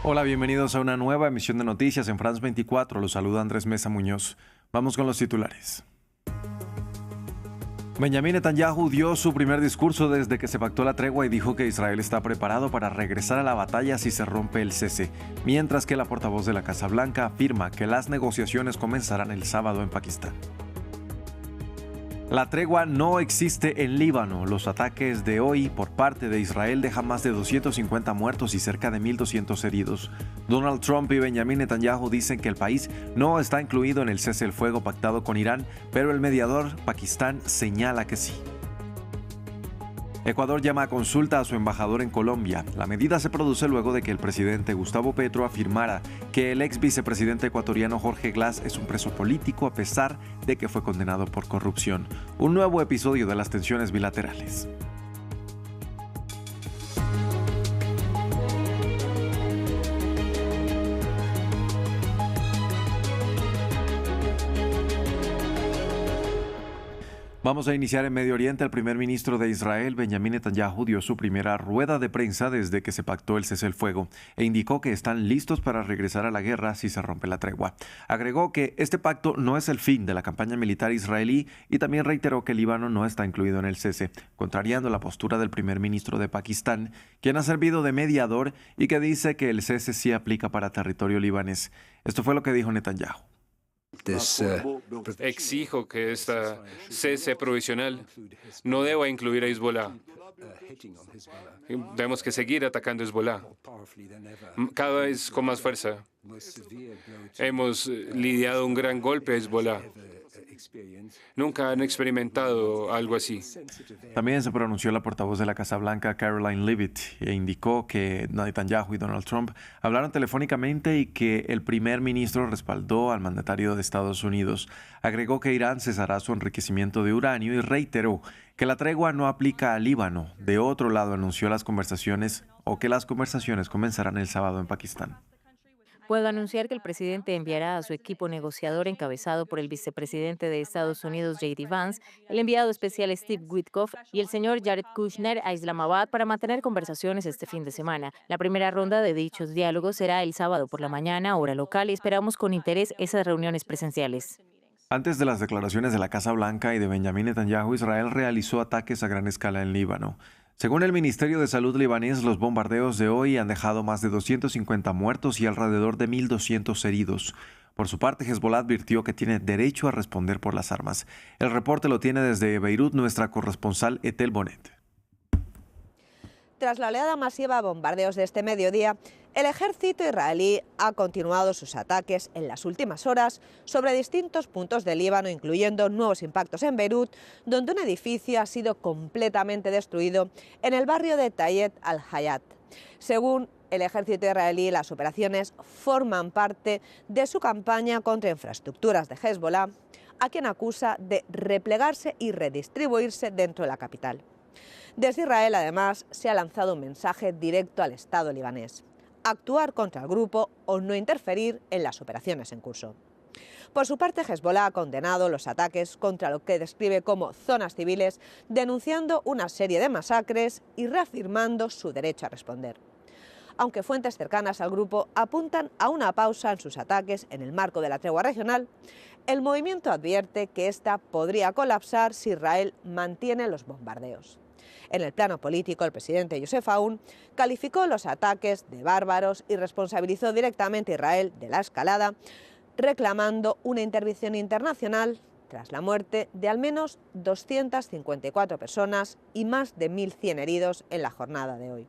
Hola, bienvenidos a una nueva emisión de noticias en France 24. Los saluda Andrés Mesa Muñoz. Vamos con los titulares. Benjamín Netanyahu dio su primer discurso desde que se pactó la tregua y dijo que Israel está preparado para regresar a la batalla si se rompe el cese, mientras que la portavoz de la Casa Blanca afirma que las negociaciones comenzarán el sábado en Pakistán. La tregua no existe en Líbano. Los ataques de hoy por parte de Israel dejan más de 250 muertos y cerca de 1.200 heridos. Donald Trump y Benjamín Netanyahu dicen que el país no está incluido en el cese el fuego pactado con Irán, pero el mediador Pakistán señala que sí. Ecuador llama a consulta a su embajador en Colombia. La medida se produce luego de que el presidente Gustavo Petro afirmara que el ex vicepresidente ecuatoriano Jorge Glass es un preso político a pesar de que fue condenado por corrupción. Un nuevo episodio de las tensiones bilaterales. Vamos a iniciar en Medio Oriente. El primer ministro de Israel, Benjamín Netanyahu, dio su primera rueda de prensa desde que se pactó el cese el fuego e indicó que están listos para regresar a la guerra si se rompe la tregua. Agregó que este pacto no es el fin de la campaña militar israelí y también reiteró que Líbano no está incluido en el cese, contrariando la postura del primer ministro de Pakistán, quien ha servido de mediador y que dice que el cese sí aplica para territorio libanés. Esto fue lo que dijo Netanyahu. Exijo que esta cese provisional no deba incluir a Hezbollah. Tenemos que seguir atacando a Hezbollah, cada vez con más fuerza. Hemos lidiado un gran golpe a Hezbollah. Nunca han experimentado algo así. También se pronunció la portavoz de la Casa Blanca, Caroline Leavitt, e indicó que Netanyahu y Donald Trump hablaron telefónicamente y que el primer ministro respaldó al mandatario de Estados Unidos. Agregó que Irán cesará su enriquecimiento de uranio y reiteró que la tregua no aplica al Líbano. De otro lado, anunció las conversaciones comenzarán el sábado en Pakistán. Puedo anunciar que el presidente enviará a su equipo negociador encabezado por el vicepresidente de Estados Unidos, J.D. Vance, el enviado especial Steve Witkoff y el señor Jared Kushner a Islamabad para mantener conversaciones este fin de semana. La primera ronda de dichos diálogos será el sábado por la mañana, hora local, y esperamos con interés esas reuniones presenciales. Antes de las declaraciones de la Casa Blanca y de Benjamín Netanyahu, Israel realizó ataques a gran escala en Líbano. Según el Ministerio de Salud libanés, los bombardeos de hoy han dejado más de 250 muertos y alrededor de 1.200 heridos. Por su parte, Hezbollah advirtió que tiene derecho a responder por las armas. El reporte lo tiene desde Beirut nuestra corresponsal Etel Bonet. Tras la oleada masiva de bombardeos de este mediodía, el ejército israelí ha continuado sus ataques en las últimas horas sobre distintos puntos del Líbano, incluyendo nuevos impactos en Beirut, donde un edificio ha sido completamente destruido en el barrio de Tayet al-Hayat. Según el ejército israelí, las operaciones forman parte de su campaña contra infraestructuras de Hezbollah, a quien acusa de replegarse y redistribuirse dentro de la capital. Desde Israel, además, se ha lanzado un mensaje directo al Estado libanés: actuar contra el grupo o no interferir en las operaciones en curso. Por su parte, Hezbollah ha condenado los ataques contra lo que describe como zonas civiles, denunciando una serie de masacres y reafirmando su derecho a responder. Aunque fuentes cercanas al grupo apuntan a una pausa en sus ataques en el marco de la tregua regional, el movimiento advierte que esta podría colapsar si Israel mantiene los bombardeos. En el plano político, el presidente Joseph Aoun calificó los ataques de bárbaros y responsabilizó directamente a Israel de la escalada, reclamando una intervención internacional tras la muerte de al menos 254 personas y más de 1.100 heridos en la jornada de hoy.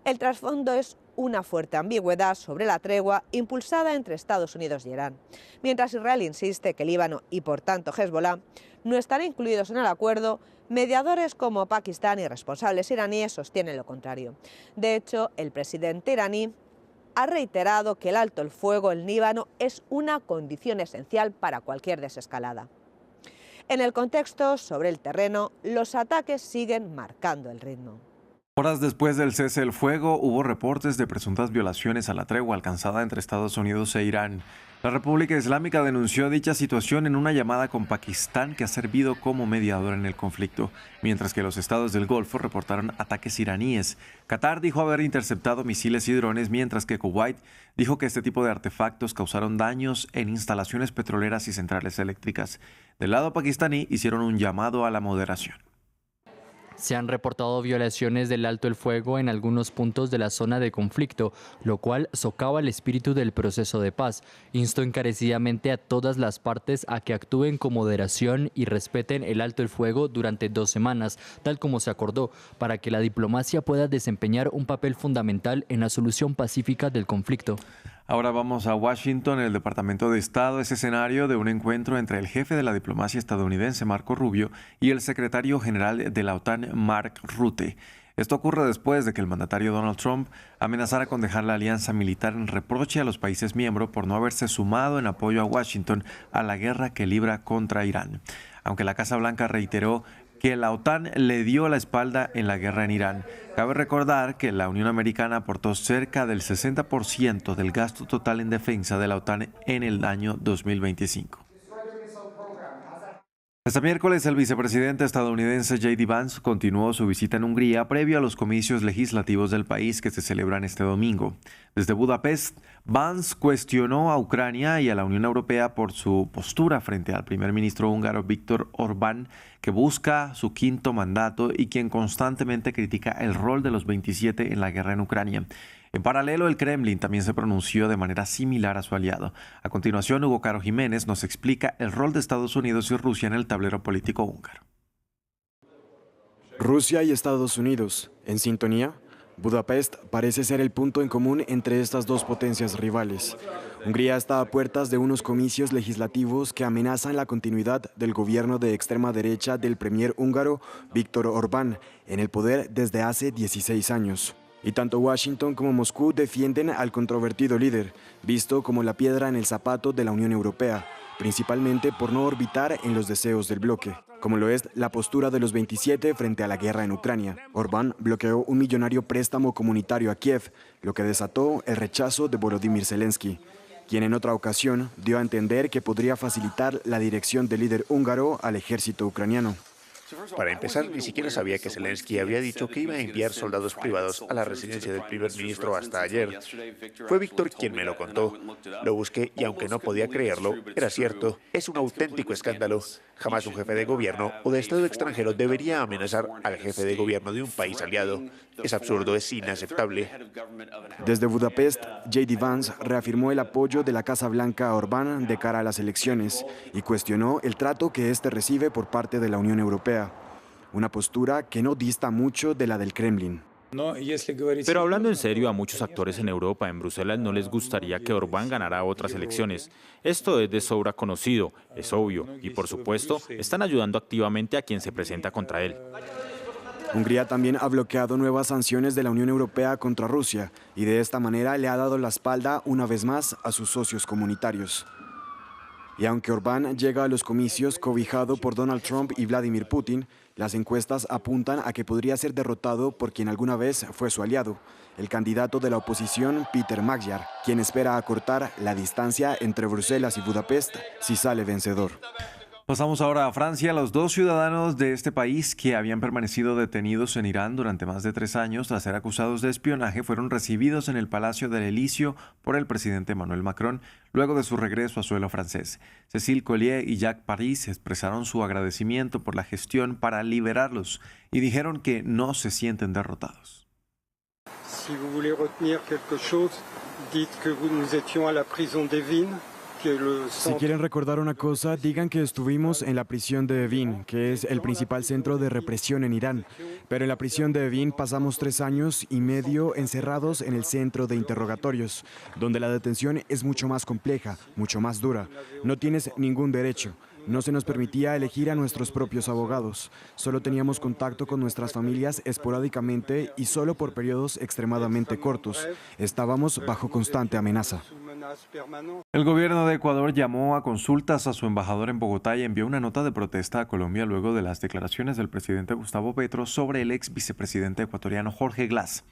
El trasfondo es una fuerte ambigüedad sobre la tregua impulsada entre Estados Unidos y Irán, mientras Israel insiste que Líbano y por tanto Hezbollah no están incluidos en el acuerdo. Mediadores como Pakistán y responsables iraníes sostienen lo contrario. De hecho, el presidente iraní ha reiterado que el alto el fuego en Líbano es una condición esencial para cualquier desescalada. En el contexto sobre el terreno, los ataques siguen marcando el ritmo. Horas después del cese del fuego, hubo reportes de presuntas violaciones a la tregua alcanzada entre Estados Unidos e Irán. La República Islámica denunció dicha situación en una llamada con Pakistán, que ha servido como mediador en el conflicto, mientras que los estados del Golfo reportaron ataques iraníes. Qatar dijo haber interceptado misiles y drones, mientras que Kuwait dijo que este tipo de artefactos causaron daños en instalaciones petroleras y centrales eléctricas. Del lado pakistaní hicieron un llamado a la moderación. Se han reportado violaciones del alto el fuego en algunos puntos de la zona de conflicto, lo cual socava el espíritu del proceso de paz. Insto encarecidamente a todas las partes a que actúen con moderación y respeten el alto el fuego durante 2 semanas, tal como se acordó, para que la diplomacia pueda desempeñar un papel fundamental en la solución pacífica del conflicto. Ahora vamos a Washington. El Departamento de Estado es escenario de un encuentro entre el jefe de la diplomacia estadounidense, Marco Rubio, y el secretario general de la OTAN, Mark Rutte. Esto ocurre después de que el mandatario Donald Trump amenazara con dejar la alianza militar en reproche a los países miembros por no haberse sumado en apoyo a Washington a la guerra que libra contra Irán. Aunque la Casa Blanca reiteró que la OTAN le dio la espalda en la guerra en Irán. Cabe recordar que la Unión Americana aportó cerca del 60% del gasto total en defensa de la OTAN en el año 2025. Este miércoles, el vicepresidente estadounidense J.D. Vance continuó su visita en Hungría previo a los comicios legislativos del país que se celebran este domingo. Desde Budapest, Vance cuestionó a Ucrania y a la Unión Europea por su postura frente al primer ministro húngaro Viktor Orbán, que busca su 5º mandato y quien constantemente critica el rol de los 27 en la guerra en Ucrania. En paralelo, el Kremlin también se pronunció de manera similar a su aliado. A continuación, Hugo Caro Jiménez nos explica el rol de Estados Unidos y Rusia en el tablero político húngaro. Rusia y Estados Unidos, ¿en sintonía? Budapest parece ser el punto en común entre estas dos potencias rivales. Hungría está a puertas de unos comicios legislativos que amenazan la continuidad del gobierno de extrema derecha del premier húngaro Viktor Orbán, en el poder desde hace 16 años. Y tanto Washington como Moscú defienden al controvertido líder, visto como la piedra en el zapato de la Unión Europea, principalmente por no orbitar en los deseos del bloque, como lo es la postura de los 27 frente a la guerra en Ucrania. Orbán bloqueó un millonario préstamo comunitario a Kiev, lo que desató el rechazo de Volodymyr Zelensky, quien en otra ocasión dio a entender que podría facilitar la dirección del líder húngaro al ejército ucraniano. Para empezar, ni siquiera sabía que Zelensky había dicho que iba a enviar soldados privados a la residencia del primer ministro hasta ayer. Fue Víctor quien me lo contó. Lo busqué y aunque no podía creerlo, era cierto. Es un auténtico escándalo. Jamás un jefe de gobierno o de Estado extranjero debería amenazar al jefe de gobierno de un país aliado. Es absurdo, es inaceptable. Desde Budapest, J.D. Vance reafirmó el apoyo de la Casa Blanca a Orbán de cara a las elecciones y cuestionó el trato que éste recibe por parte de la Unión Europea. Una postura que no dista mucho de la del Kremlin. Pero hablando en serio, a muchos actores en Europa, en Bruselas, no les gustaría que Orbán ganara otras elecciones. Esto es de sobra conocido, es obvio, y por supuesto, están ayudando activamente a quien se presenta contra él. Hungría también ha bloqueado nuevas sanciones de la Unión Europea contra Rusia y de esta manera le ha dado la espalda una vez más a sus socios comunitarios. Y aunque Orbán llega a los comicios cobijado por Donald Trump y Vladimir Putin, las encuestas apuntan a que podría ser derrotado por quien alguna vez fue su aliado, el candidato de la oposición Peter Magyar, quien espera acortar la distancia entre Bruselas y Budapest si sale vencedor. Pasamos ahora a Francia. Los 2 ciudadanos de este país que habían permanecido detenidos en Irán durante más de 3 años tras ser acusados de espionaje fueron recibidos en el Palacio del Elíseo por el presidente Emmanuel Macron luego de su regreso a suelo francés. Cécile Collier y Jacques Paris expresaron su agradecimiento por la gestión para liberarlos y dijeron que no se sienten derrotados. Si vous voulez retenir quelque chose, dites que nous étions à la prison d'Evin. Si quieren recordar una cosa, digan que estuvimos en la prisión de Evin, que es el principal centro de represión en Irán. Pero en la prisión de Evin pasamos 3 años y medio encerrados en el centro de interrogatorios, donde la detención es mucho más compleja, mucho más dura. No tienes ningún derecho. No se nos permitía elegir a nuestros propios abogados. Solo teníamos contacto con nuestras familias esporádicamente y solo por periodos extremadamente cortos. Estábamos bajo constante amenaza. El gobierno de Ecuador llamó a consultas a su embajador en Bogotá y envió una nota de protesta a Colombia luego de las declaraciones del presidente Gustavo Petro sobre el ex vicepresidente ecuatoriano Jorge Glass.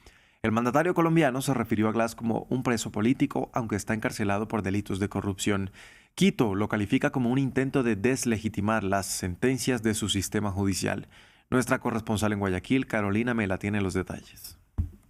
El mandatario colombiano se refirió a Glass como un preso político, aunque está encarcelado por delitos de corrupción. Quito lo califica como un intento de deslegitimar las sentencias de su sistema judicial. Nuestra corresponsal en Guayaquil, Carolina Mela, tiene los detalles.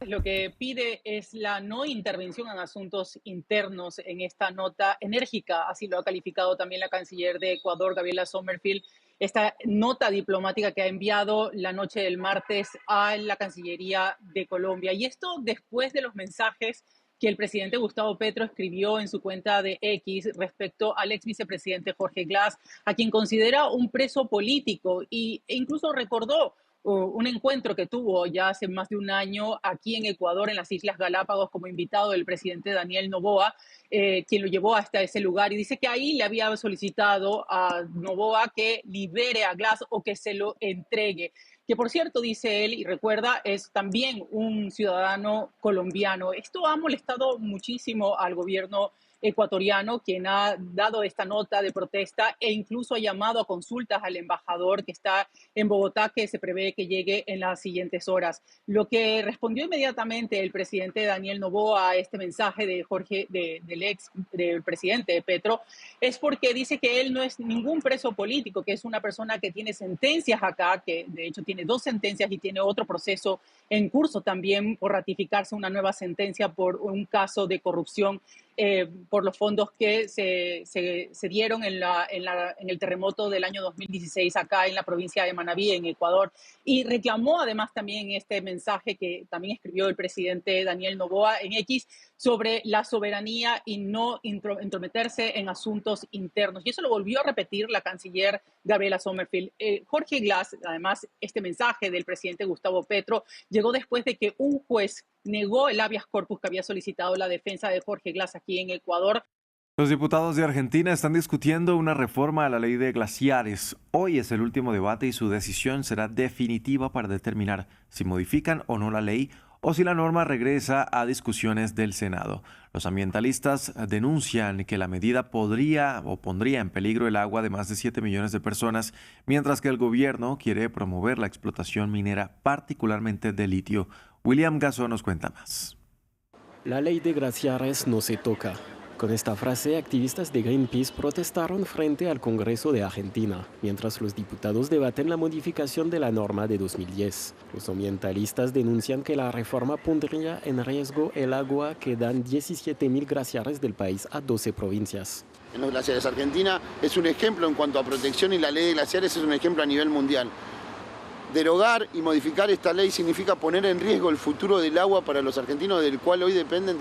Lo que pide es la no intervención en asuntos internos en esta nota enérgica, así lo ha calificado también la canciller de Ecuador, Gabriela Sommerfield, esta nota diplomática que ha enviado la noche del martes a la Cancillería de Colombia. Y esto después de los mensajes que el presidente Gustavo Petro escribió en su cuenta de X respecto al ex vicepresidente Jorge Glass, a quien considera un preso político e incluso recordó un encuentro que tuvo ya hace más de un año aquí en Ecuador, en las Islas Galápagos, como invitado del presidente Daniel Noboa, quien lo llevó hasta ese lugar. Y dice que ahí le había solicitado a Noboa que libere a Glass o que se lo entregue. Que por cierto, dice él, y recuerda, es también un ciudadano colombiano. Esto ha molestado muchísimo al gobierno ecuatoriano, quien ha dado esta nota de protesta e incluso ha llamado a consultas al embajador que está en Bogotá, que se prevé que llegue en las siguientes horas. Lo que respondió inmediatamente el presidente Daniel Noboa a este mensaje de del presidente Petro es porque dice que él no es ningún preso político, que es una persona que tiene sentencias acá, que de hecho tiene 2 sentencias y tiene otro proceso en curso también por ratificarse una nueva sentencia por un caso de corrupción por los fondos que se dieron en el terremoto del año 2016 acá en la provincia de Manabí, en Ecuador. Y reclamó además también este mensaje que también escribió el presidente Daniel Noboa en X sobre la soberanía y no entrometerse en asuntos internos. Y eso lo volvió a repetir la canciller Gabriela Sommerfield. Jorge Glass, además, este mensaje del presidente Gustavo Petro llegó después de que un juez negó el habeas corpus que había solicitado la defensa de Jorge Glass aquí en Ecuador. Los diputados de Argentina están discutiendo una reforma a la ley de glaciares. Hoy es el último debate y su decisión será definitiva para determinar si modifican o no la ley o si la norma regresa a discusiones del Senado. Los ambientalistas denuncian que la medida podría o pondría en peligro el agua de más de 7 millones de personas, mientras que el gobierno quiere promover la explotación minera, particularmente de litio. William Gasso nos cuenta más. La ley de glaciares no se toca. Con esta frase, activistas de Greenpeace protestaron frente al Congreso de Argentina, mientras los diputados debaten la modificación de la norma de 2010. Los ambientalistas denuncian que la reforma pondría en riesgo el agua que dan 17.000 glaciares del país a 12 provincias. En los glaciares, Argentina es un ejemplo en cuanto a protección y la ley de glaciares es un ejemplo a nivel mundial. Derogar y modificar esta ley significa poner en riesgo el futuro del agua para los argentinos, de la cual hoy dependen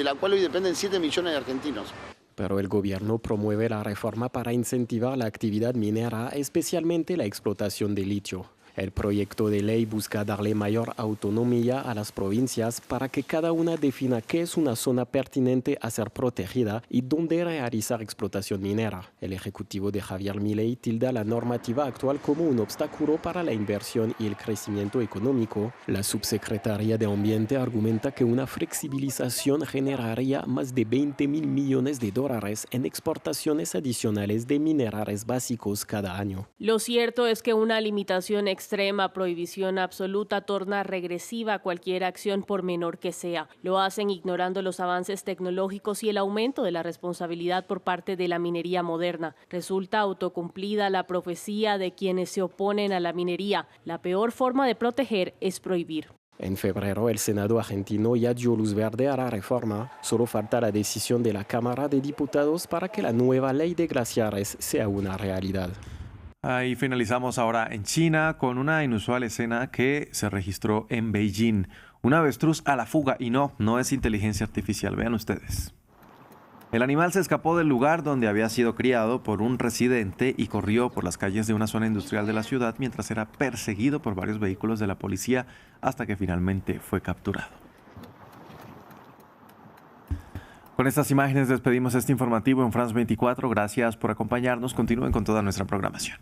7 millones de argentinos. Pero el gobierno promueve la reforma para incentivar la actividad minera, especialmente la explotación de litio. El proyecto de ley busca darle mayor autonomía a las provincias para que cada una defina qué es una zona pertinente a ser protegida y dónde realizar explotación minera. El ejecutivo de Javier Milei tilda la normativa actual como un obstáculo para la inversión y el crecimiento económico. La subsecretaría de Ambiente argumenta que una flexibilización generaría más de 20.000 millones de dólares en exportaciones adicionales de minerales básicos cada año. Lo cierto es que una limitación extrema, prohibición absoluta, torna regresiva cualquier acción por menor que sea. Lo hacen ignorando los avances tecnológicos y el aumento de la responsabilidad por parte de la minería moderna. Resulta autocumplida la profecía de quienes se oponen a la minería. La peor forma de proteger es prohibir. En febrero, el Senado argentino ya dio luz verde a la reforma. Solo falta la decisión de la Cámara de Diputados para que la nueva ley de glaciares sea una realidad. Ahí finalizamos ahora en China con una inusual escena que se registró en Beijing. Un avestruz a la fuga y no es inteligencia artificial, vean ustedes. El animal se escapó del lugar donde había sido criado por un residente y corrió por las calles de una zona industrial de la ciudad mientras era perseguido por varios vehículos de la policía hasta que finalmente fue capturado. Con estas imágenes despedimos este informativo en France 24. Gracias por acompañarnos. Continúen con toda nuestra programación.